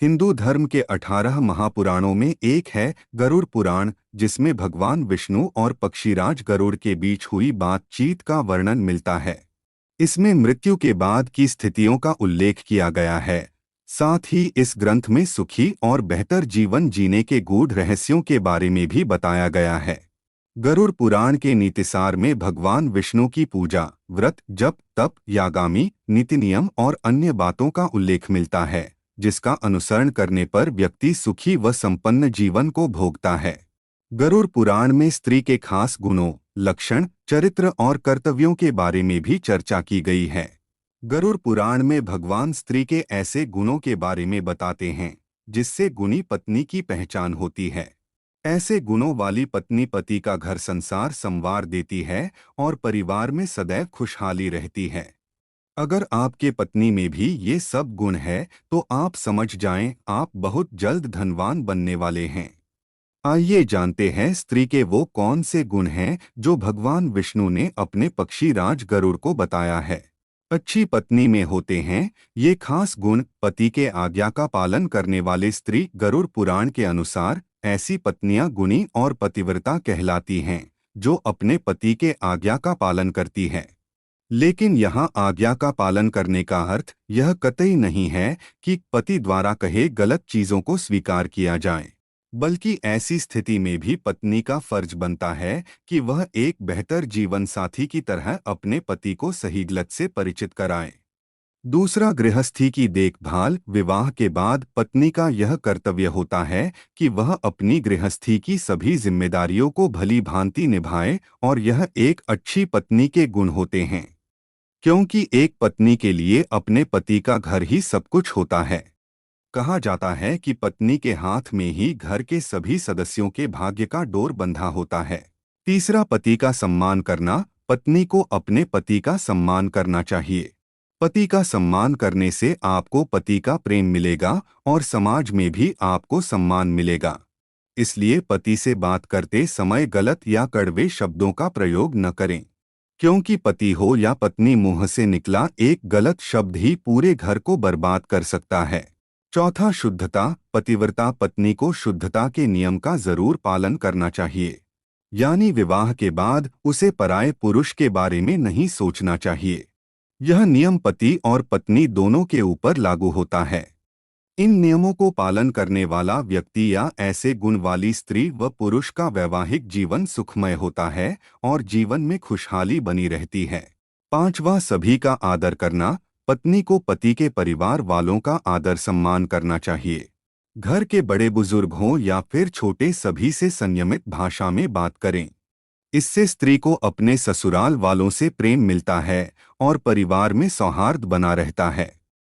हिंदू धर्म के 18 महापुराणों में एक है गरुड़ पुराण, जिसमें भगवान विष्णु और पक्षीराज गरुड़ के बीच हुई बातचीत का वर्णन मिलता है। इसमें मृत्यु के बाद की स्थितियों का उल्लेख किया गया है। साथ ही इस ग्रंथ में सुखी और बेहतर जीवन जीने के गूढ़ रहस्यों के बारे में भी बताया गया है। गरुड़ पुराण के नीतिसार में भगवान विष्णु की पूजा, व्रत, जप, तप, यागामी, नीति नियम और अन्य बातों का उल्लेख मिलता है, जिसका अनुसरण करने पर व्यक्ति सुखी व संपन्न जीवन को भोगता है। गरुड़ पुराण में स्त्री के खास गुणों, लक्षण, चरित्र और कर्तव्यों के बारे में भी चर्चा की गई है। गरुड़ पुराण में भगवान स्त्री के ऐसे गुणों के बारे में बताते हैं जिससे गुणी पत्नी की पहचान होती है। ऐसे गुणों वाली पत्नी पति का घर संसार संवार देती है और परिवार में सदैव खुशहाली रहती है। अगर आपके पत्नी में भी ये सब गुण है तो आप समझ जाएं, आप बहुत जल्द धनवान बनने वाले हैं। आइए जानते हैं स्त्री के वो कौन से गुण हैं जो भगवान विष्णु ने अपने पक्षी राज गरुड़ को बताया है। अच्छी पत्नी में होते हैं ये खास गुण। पति के आज्ञा का पालन करने वाले स्त्री गरुड़ पुराण के अनुसार ऐसी पत्नियां गुणी और पतिव्रता कहलाती हैं जो अपने पति के आज्ञा का पालन करती है। लेकिन यहाँ आज्ञा का पालन करने का अर्थ यह कतई नहीं है कि पति द्वारा कहे गलत चीजों को स्वीकार किया जाए, बल्कि ऐसी स्थिति में भी पत्नी का फर्ज बनता है कि वह एक बेहतर जीवन साथी की तरह अपने पति को सही गलत से परिचित कराए। दूसरा, गृहस्थी की देखभाल। विवाह के बाद पत्नी का यह कर्तव्य होता है कि वह अपनी गृहस्थी की सभी जिम्मेदारियों को भली भांति निभाए, और यह एक अच्छी पत्नी के गुण होते हैं, क्योंकि एक पत्नी के लिए अपने पति का घर ही सब कुछ होता है। कहा जाता है कि पत्नी के हाथ में ही घर के सभी सदस्यों के भाग्य का डोर बंधा होता है। तीसरा, पति का सम्मान करना। पत्नी को अपने पति का सम्मान करना चाहिए। पति का सम्मान करने से आपको पति का प्रेम मिलेगा और समाज में भी आपको सम्मान मिलेगा। इसलिए पति से बात करते समय गलत या कड़वे शब्दों का प्रयोग न करें, क्योंकि पति हो या पत्नी, मुंह से निकला एक गलत शब्द ही पूरे घर को बर्बाद कर सकता है। चौथा, शुद्धता। पतिव्रता पत्नी को शुद्धता के नियम का जरूर पालन करना चाहिए, यानी विवाह के बाद उसे पराये पुरुष के बारे में नहीं सोचना चाहिए। यह नियम पति और पत्नी दोनों के ऊपर लागू होता है। इन नियमों को पालन करने वाला व्यक्ति या ऐसे गुण वाली स्त्री व पुरुष का वैवाहिक जीवन सुखमय होता है और जीवन में खुशहाली बनी रहती है। पांचवा, सभी का आदर करना। पत्नी को पति के परिवार वालों का आदर सम्मान करना चाहिए। घर के बड़े बुजुर्ग हों या फिर छोटे, सभी से संयमित भाषा में बात करें। इससे स्त्री को अपने ससुराल वालों से प्रेम मिलता है और परिवार में सौहार्द बना रहता है।